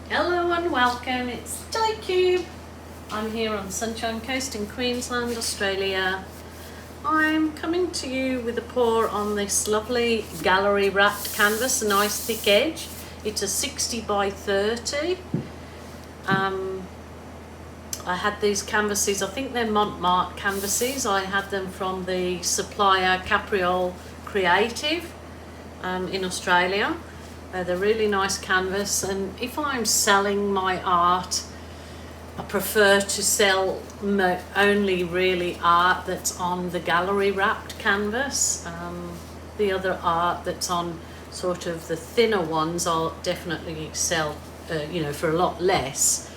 Hello and welcome, it's gillykube. I'm here on the Sunshine Coast in Queensland, Australia. I'm coming to you with a pour on this lovely gallery wrapped canvas, a nice thick edge. It's a 60 by 30. I had these canvases, I think they're Montmartre canvases. I had them from the supplier Capriol Creative in Australia. They're really nice canvas, and if I'm selling my art, I prefer to sell only really art that's on the gallery wrapped canvas. The other art that's on sort of the thinner ones I'll definitely sell for a lot less.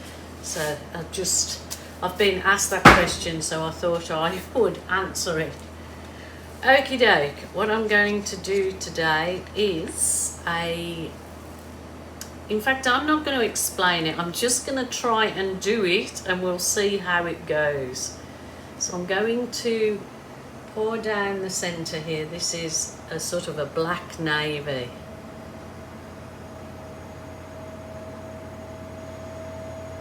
So I've been asked that question, so I thought I would answer it. Okie doke, what I'm going to do today is in fact, I'm not going to explain it, I'm just going to try and do it and we'll see how it goes. So I'm going to pour down the centre here. This is a sort of a black navy.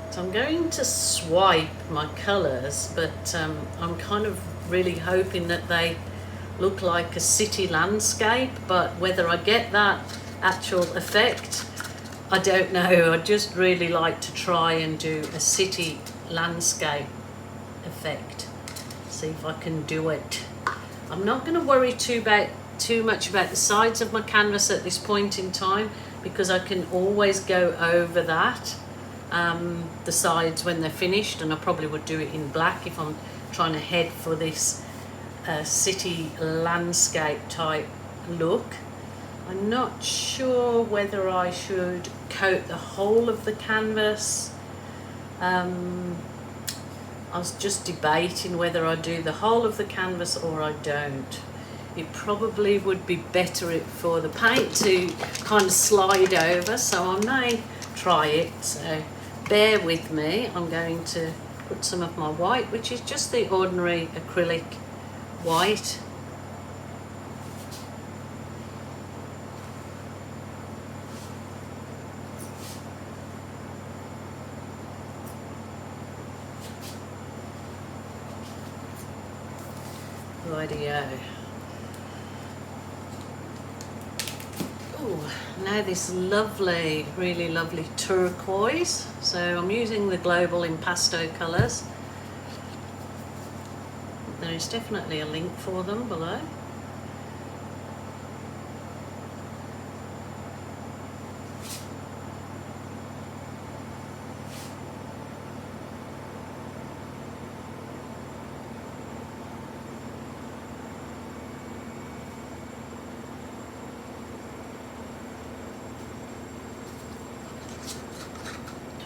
So I'm going to swipe my colours, but I'm kind of really hoping that they look like a city landscape, but whether I get that actual effect, I don't know. I just really like to try and do a city landscape effect. See if I can do it. I'm not going to worry too much about the sides of my canvas at this point in time, because I can always go over that, the sides when they're finished, and I probably would do it in black if I'm trying to head for this city landscape type look. I'm not sure whether I should coat the whole of the canvas. I was just debating whether I do the whole of the canvas or I don't. It probably would be better for the paint to kind of slide over, so I may try it, so bear with me. I'm going to put some of my white, which is just the ordinary acrylic white. Rightio. Oh, now this lovely, really lovely turquoise. So I'm using the Global Impasto colours. There is definitely a link for them below.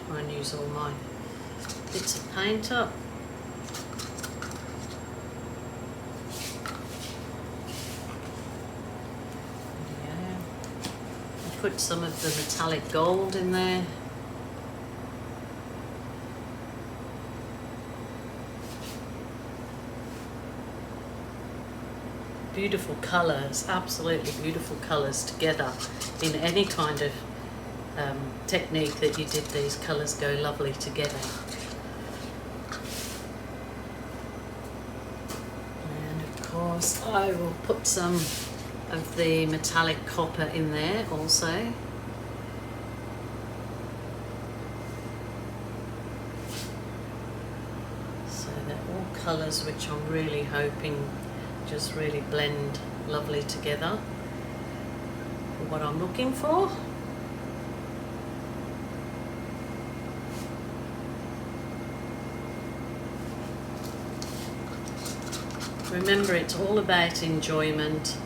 Try and use all my bits of paint up. Put some of the metallic gold in there. Beautiful colours, absolutely beautiful colours together. In any kind of technique that you did, these colours go lovely together. And of course I will put some of the metallic copper in there also. So they're all colours which I'm really hoping just really blend lovely together for what I'm looking for. Remember, it's all about enjoyment.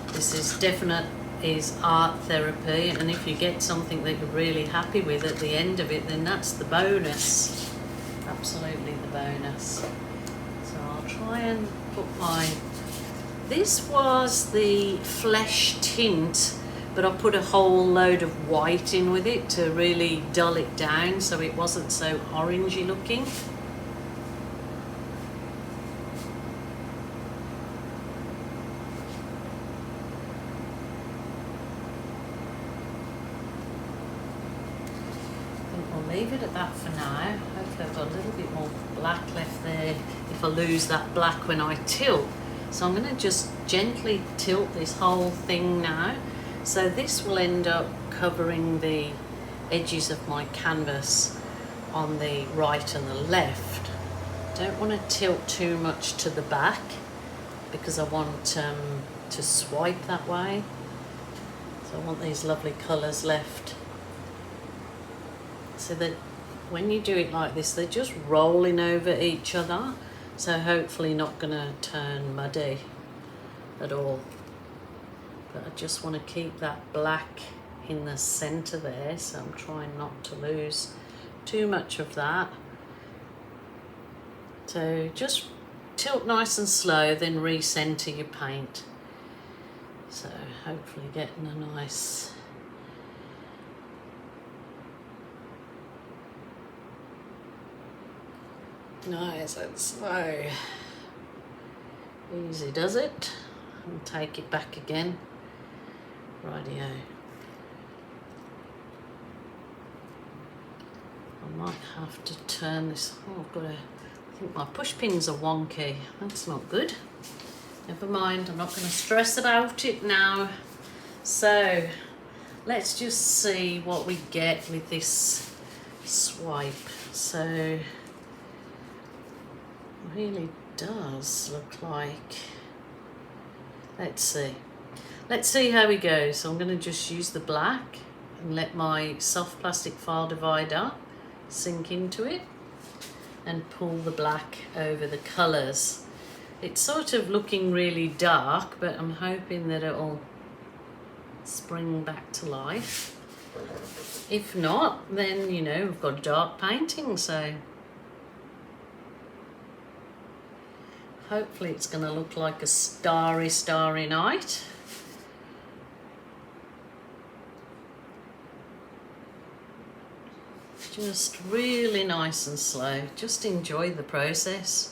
This is art therapy, and if you get something that you're really happy with at the end of it, then that's the bonus. Absolutely the bonus. So I'll try and put this was the flesh tint, but I put a whole load of white in with it to really dull it down so it wasn't so orangey looking. leave it at that for now. Hopefully I've got a little bit more black left there if I lose that black when I tilt. So I'm going to just gently tilt this whole thing now. So this will end up covering the edges of my canvas on the right and the left. Don't want to tilt too much to the back because I want to swipe that way. So I want these lovely colours left. So that when you do it like this, they're just rolling over each other. So hopefully not going to turn muddy at all. But I just want to keep that black in the centre there. So I'm trying not to lose too much of that. So just tilt nice and slow, then re-centre your paint. So hopefully getting a nice nice and slow. Easy does it. And take it back again. Rightio. I might have to turn this. Oh, I've got to. I think my push pins are wonky. That's not good. Never mind. I'm not going to stress about it now. So let's just see what we get with this swipe. So really does look like, let's see how we go. So I'm going to just use the black and let my soft plastic file divider sink into it and pull the black over the colours. It's sort of looking really dark, but I'm hoping that it'll spring back to life. If not, then you know we've got dark painting, so hopefully it's going to look like a starry night. Just really nice and slow. Just enjoy the process.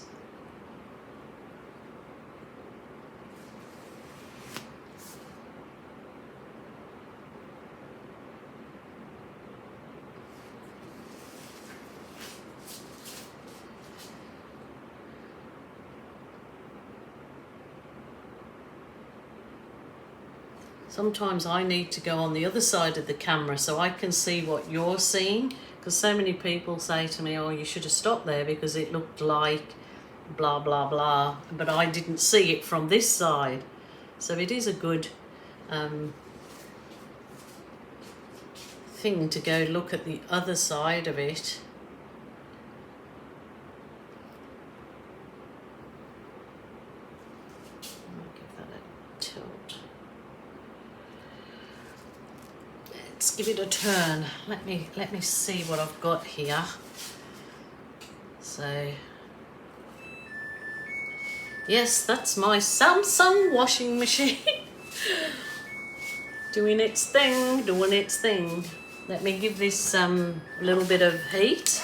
Sometimes I need to go on the other side of the camera so I can see what you're seeing, because so many people say to me, oh, you should have stopped there because it looked like blah, blah, blah, but I didn't see it from this side. So it is a good thing to go look at the other side of it. I'll give that a tilt. Let's give it a turn. Let me see what I've got here. So yes, that's my Samsung washing machine doing its thing. Let me give this a little bit of heat.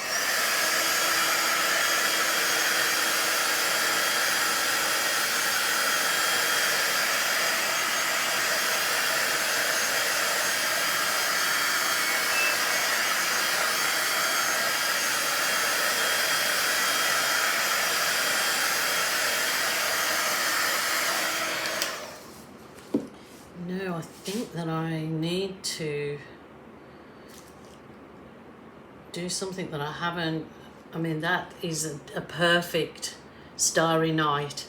No, I think that I need to do something that I haven't. I mean, that is a perfect starry night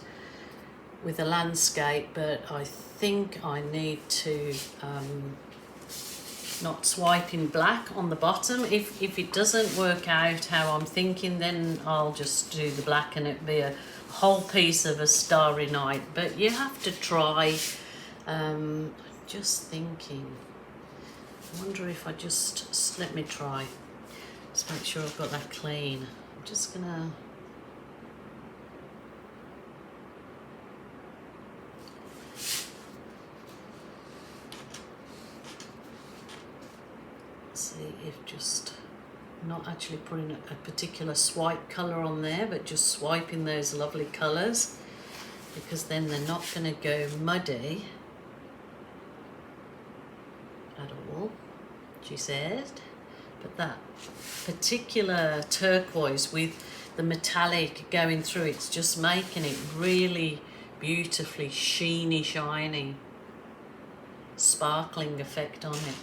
with a landscape, but I think I need to not swipe in black on the bottom. If it doesn't work out how I'm thinking, then I'll just do the black and it'll be a whole piece of a starry night. But you have to try. Just thinking, I wonder if I just, let me try, just make sure I've got that clean. I'm just gonna, see if just not actually putting a particular swipe colour on there, but just swiping those lovely colours, because then they're not going to go muddy at all, she said. But that particular turquoise with the metallic going through, it's just making it really beautifully sheeny, shiny, sparkling effect on it.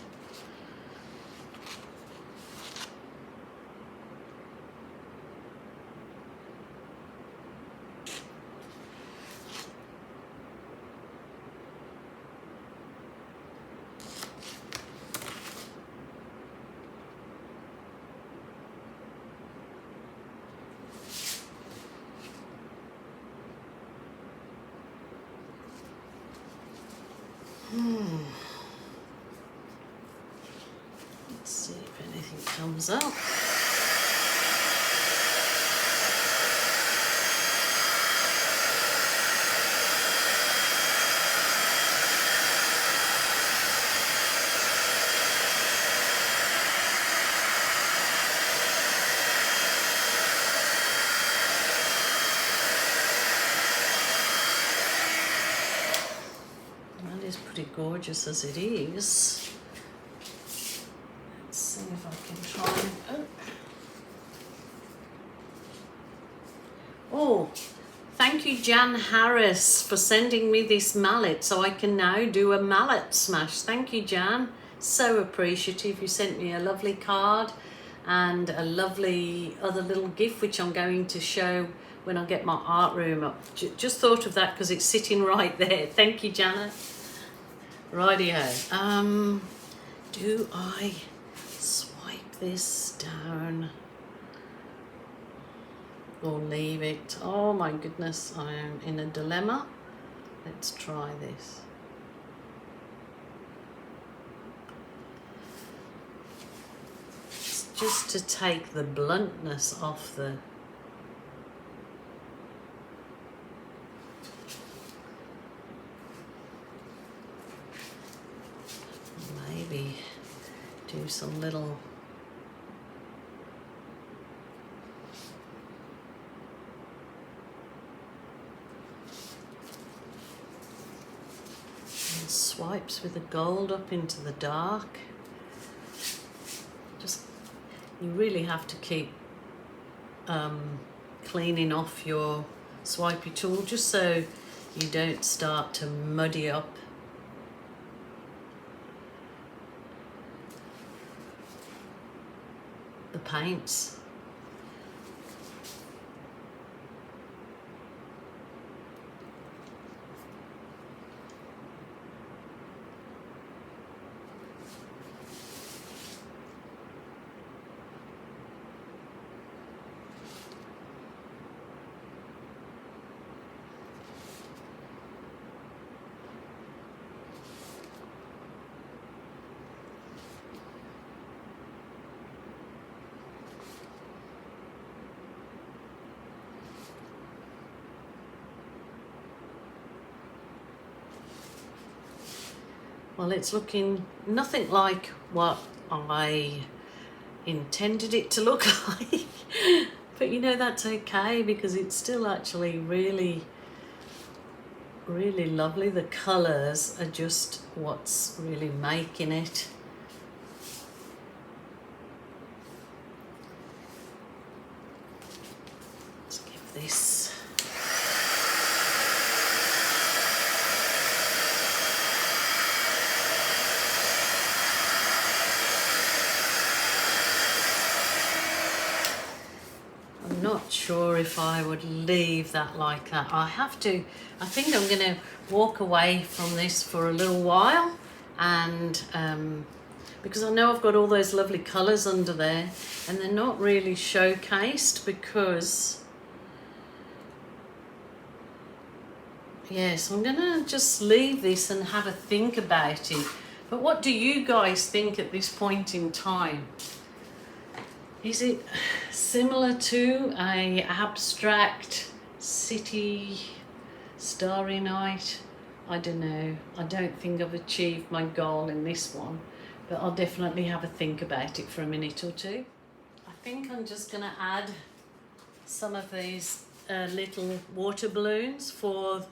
Let's see if anything comes up. That is pretty gorgeous as it is. Let's see if I can try and... Oh, thank you Jan Harris for sending me this mallet so I can now do a mallet smash. Thank you Jan, so appreciative. You sent me a lovely card and a lovely other little gift which I'm going to show when I get my art room up. Just thought of that because it's sitting right there. Thank you Janet. Rightio. Do I swipe this down or leave it? Oh my goodness, I am in a dilemma. Let's try this. It's just to take the bluntness off the... Maybe do some little... swipes with the gold up into the dark. Just, you really have to keep cleaning off your swipey tool just so you don't start to muddy up the paints. Well, it's looking nothing like what I intended it to look like. But you know, that's okay because it's still actually really, really lovely. The colours are just what's really making it. Let's give this... Not sure if I would leave that like that. I think I'm going to walk away from this for a little while, and because I know I've got all those lovely colours under there and they're not really showcased because, yes, I'm going to just leave this and have a think about it. But what do you guys think at this point in time? Is it similar to a abstract city starry night? I don't know. I don't think I've achieved my goal in this one, but I'll definitely have a think about it for a minute or two. I think I'm just going to add some of these little water balloons for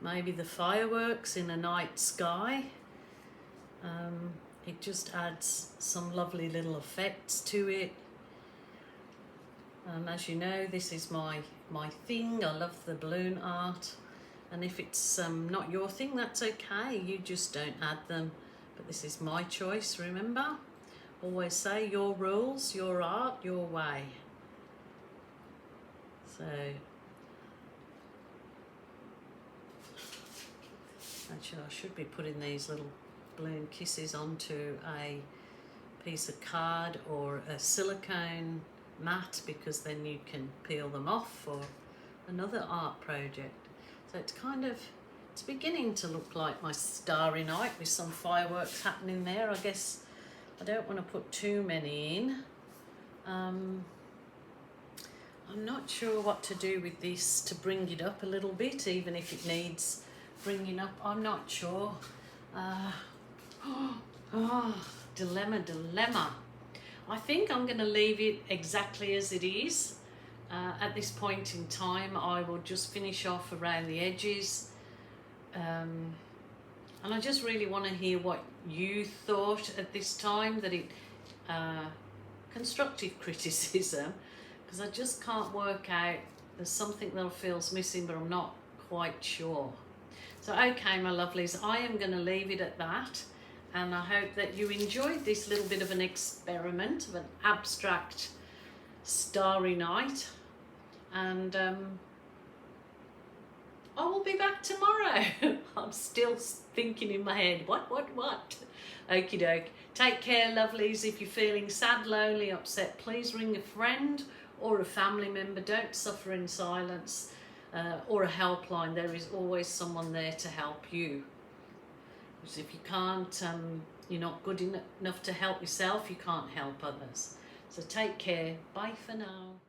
maybe the fireworks in a night sky. It just adds some lovely little effects to it. As you know, this is my thing. I love the balloon art, and if it's not your thing, that's okay. You just don't add them, but this is my choice. Remember, always say your rules, your art, your way. So actually I should be putting these little balloon kisses onto a piece of card or a silicone mat, because then you can peel them off for another art project. So it's beginning to look like my starry night with some fireworks happening there. I guess I don't want to put too many in. I'm not sure what to do with this to bring it up a little bit, even if it needs bringing up. I'm not sure. Dilemma. I think I'm going to leave it exactly as it is. At this point in time, I will just finish off around the edges. And I just really want to hear what you thought at this time, that it constructive criticism, because I just can't work out. There's something that feels missing, but I'm not quite sure. So okay, my lovelies, I am going to leave it at that, and I hope that you enjoyed this little bit of an experiment of an abstract starry night, and I will be back tomorrow. I'm still thinking in my head, what? Okie doke. Take care, lovelies. If you're feeling sad, lonely, upset, please ring a friend or a family member. Don't suffer in silence. Or a helpline. There is always someone there to help you. Because if you can't, you're not good enough to help yourself, you can't help others. So take care. Bye for now.